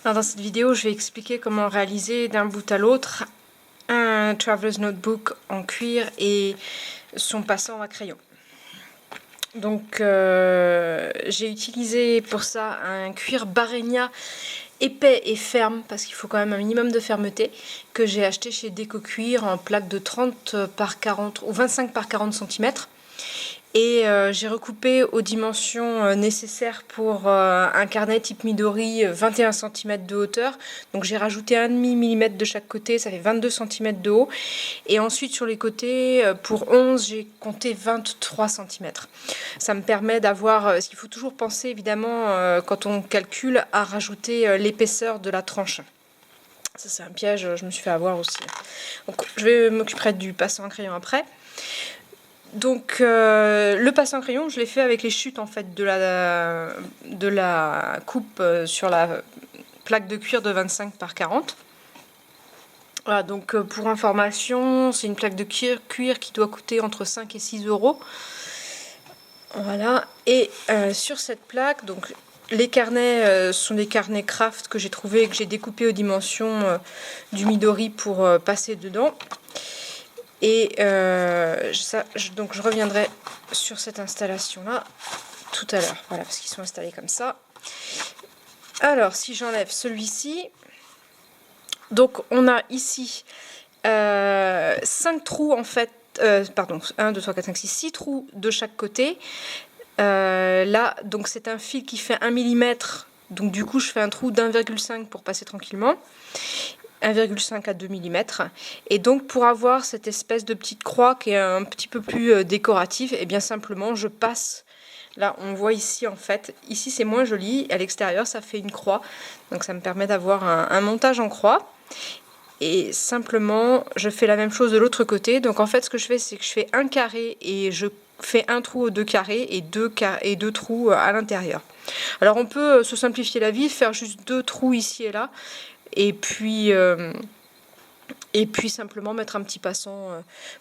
Alors dans cette vidéo, je vais expliquer comment réaliser d'un bout à l'autre un Traveler's Notebook en cuir et son passant à crayon. Donc j'ai utilisé pour ça un cuir Barrenia épais et ferme, parce qu'il faut quand même un minimum de fermeté, que j'ai acheté chez Déco Cuir en plaque de 30 par 40 ou 25 par 40 cm. Et j'ai recoupé aux dimensions nécessaires pour un carnet type Midori, 21 cm de hauteur. Donc j'ai rajouté 1,5 mm de chaque côté, ça fait 22 cm de haut. Et ensuite sur les côtés, pour 11, j'ai compté 23 cm. Ça me permet d'avoir, ce qu'il faut toujours penser évidemment quand on calcule, à rajouter l'épaisseur de la tranche. Ça c'est un piège, je me suis fait avoir aussi. Donc je vais m'occuper du passant à crayon après. Donc le passant crayon, je l'ai fait avec les chutes en fait de la coupe sur la plaque de cuir de 25 par 40. Voilà, donc pour information, c'est une plaque de cuir qui doit coûter entre 5 et 6 euros. Voilà, et sur cette plaque, donc les carnets sont des carnets craft que j'ai trouvé et que j'ai découpés aux dimensions du Midori pour passer dedans. Et donc je reviendrai sur cette installation là tout à l'heure, voilà, parce qu'ils sont installés comme ça. Alors si j'enlève celui-ci, donc on a ici 5 trous en fait, pardon, 1, 2, 3, 4, 5, 6, 6 trous de chaque côté. Là donc c'est un fil qui fait 1 mm, donc du coup je fais un trou d'1,5 pour passer tranquillement. 1,5 à 2 mm. Et donc pour avoir cette espèce de petite croix qui est un petit peu plus décorative, et bien simplement je passe, là on voit ici en fait, ici c'est moins joli, à l'extérieur ça fait une croix, donc ça me permet d'avoir un montage en croix. Et simplement je fais la même chose de l'autre côté, donc en fait ce que je fais c'est que je fais un carré et je fais un trou aux deux carrés et deux trous à l'intérieur. Alors on peut se simplifier la vie, faire juste 2 trous ici et là, et puis simplement mettre un petit passant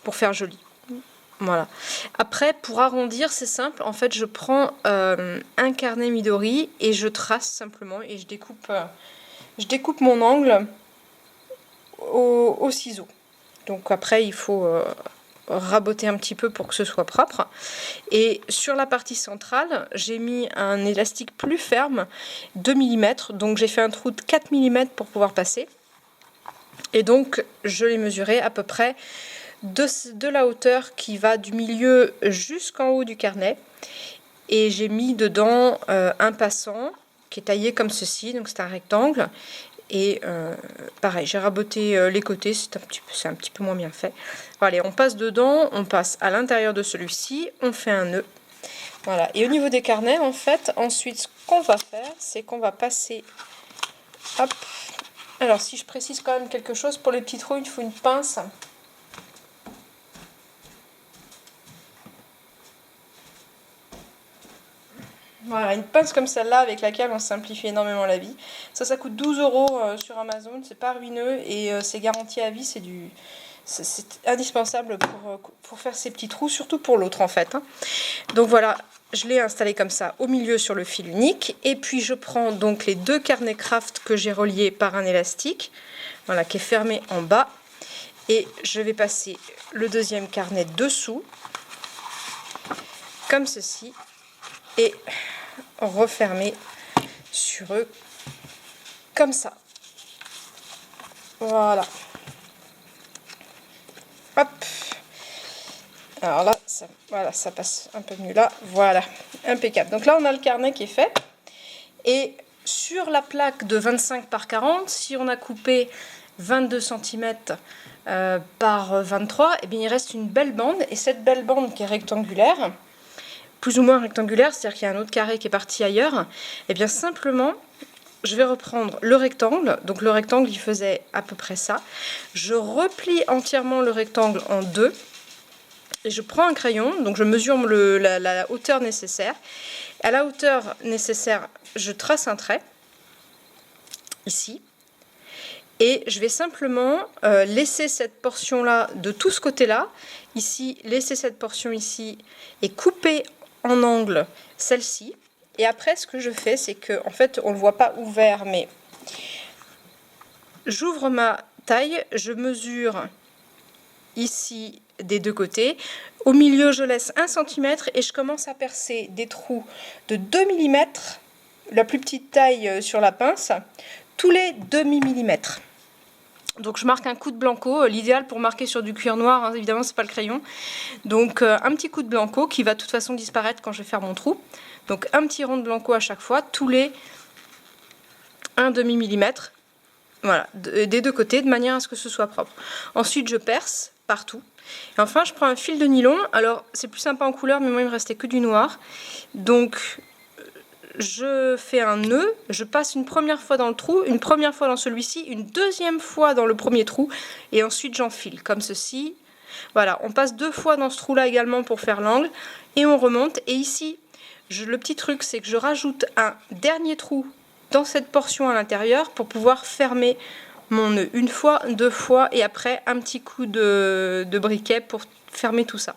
pour faire joli. Voilà. Après, pour arrondir, c'est simple. En fait, je prends un carnet Midori et je trace simplement et je découpe mon angle au ciseau. Donc après, il faut raboter un petit peu pour que ce soit propre. Et sur la partie centrale, j'ai mis un élastique plus ferme, 2 mm. Donc j'ai fait un trou de 4 mm pour pouvoir passer. Et donc je l'ai mesuré à peu près de la hauteur qui va du milieu jusqu'en haut du carnet. Et j'ai mis dedans un passant qui est taillé comme ceci, donc c'est un rectangle. Et pareil, j'ai raboté les côtés, c'est un petit peu moins bien fait. Voilà, on passe dedans, on passe à l'intérieur de celui-ci, on fait un nœud. Voilà, et au niveau des carnets, en fait, ensuite, ce qu'on va faire, c'est qu'on va passer... Hop. Alors, si je précise quand même quelque chose, pour les petits trous, il faut une pince. Voilà, une pince comme celle-là avec laquelle on simplifie énormément la vie. Ça coûte 12 euros sur Amazon, c'est pas ruineux et c'est garanti à vie, c'est indispensable pour faire ces petits trous, surtout pour l'autre en fait. Donc voilà, je l'ai installé comme ça au milieu sur le fil unique. Et puis je prends donc les 2 carnets craft que j'ai reliés par un élastique, voilà, qui est fermé en bas. Et je vais passer le deuxième carnet dessous, comme ceci, et refermer sur eux, comme ça. Voilà. Hop. Alors là, voilà, ça passe un peu mieux là. Voilà, impeccable. Donc là, on a le carnet qui est fait. Et sur la plaque de 25 par 40, si on a coupé 22 cm par 23, et bien il reste une belle bande. Et cette belle bande qui est rectangulaire, plus ou moins rectangulaire, c'est-à-dire qu'il y a un autre carré qui est parti ailleurs, et bien simplement, je vais reprendre le rectangle. Donc le rectangle, il faisait à peu près ça. Je replie entièrement le rectangle en deux. Et je prends un crayon, donc je mesure la hauteur nécessaire. À la hauteur nécessaire, je trace un trait, ici. Et je vais simplement laisser cette portion-là de tout ce côté-là, ici, laisser cette portion ici, et couper en angle celle-ci. Et après, ce que je fais, c'est que, en fait, on ne le voit pas ouvert, mais J'ouvre ma taille, je mesure ici des deux côtés. Au milieu, je laisse 1 cm et je commence à percer des trous de 2 mm, la plus petite taille sur la pince, tous les demi-millimètres. Donc je marque un coup de blanco, l'idéal pour marquer sur du cuir noir, hein, évidemment c'est pas le crayon. Donc un petit coup de blanco qui va de toute façon disparaître quand je vais faire mon trou. Donc un petit rond de blanco à chaque fois, tous les 1 demi-millimètre. Voilà, des deux côtés, de manière à ce que ce soit propre. Ensuite, je perce partout. Et enfin, je prends un fil de nylon. Alors, c'est plus sympa en couleur, mais moi, il me restait que du noir. Donc, je fais un nœud. Je passe une première fois dans le trou, une première fois dans celui-ci, une deuxième fois dans le premier trou. Et ensuite, j'enfile, comme ceci. Voilà, on passe 2 fois dans ce trou-là également pour faire l'angle. Et on remonte. Et ici, le petit truc, c'est que je rajoute un dernier trou dans cette portion à l'intérieur pour pouvoir fermer mon nœud 1 fois, 2 fois et après un petit coup de briquet pour fermer tout ça.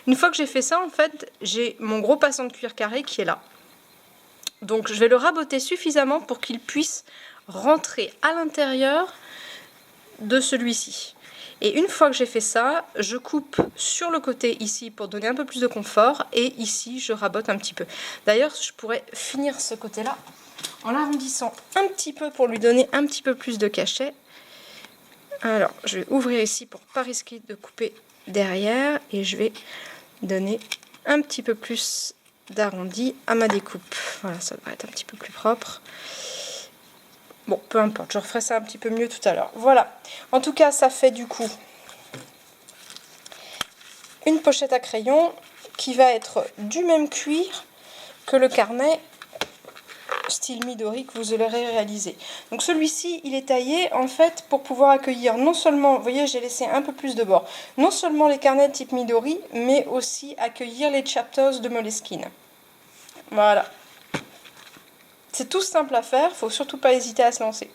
Une fois que j'ai fait ça, en fait, j'ai mon gros passant de cuir carré qui est là. Donc je vais le raboter suffisamment pour qu'il puisse rentrer à l'intérieur de celui-ci. Et une fois que j'ai fait ça, je coupe sur le côté ici pour donner un peu plus de confort et ici je rabote un petit peu. D'ailleurs, je pourrais finir ce côté-là en l'arrondissant un petit peu pour lui donner un petit peu plus de cachet. Alors, je vais ouvrir ici pour ne pas risquer de couper derrière et je vais donner un petit peu plus d'arrondi à ma découpe. Voilà, ça devrait être un petit peu plus propre. Bon, peu importe, je referai ça un petit peu mieux tout à l'heure. Voilà, en tout cas, ça fait du coup une pochette à crayon qui va être du même cuir que le carnet style Midori que vous aurez réalisé. Donc celui-ci, il est taillé en fait pour pouvoir accueillir non seulement, vous voyez, j'ai laissé un peu plus de bord, non seulement les carnets type Midori, mais aussi accueillir les chapters de Moleskine. Voilà. C'est tout simple à faire, faut surtout pas hésiter à se lancer.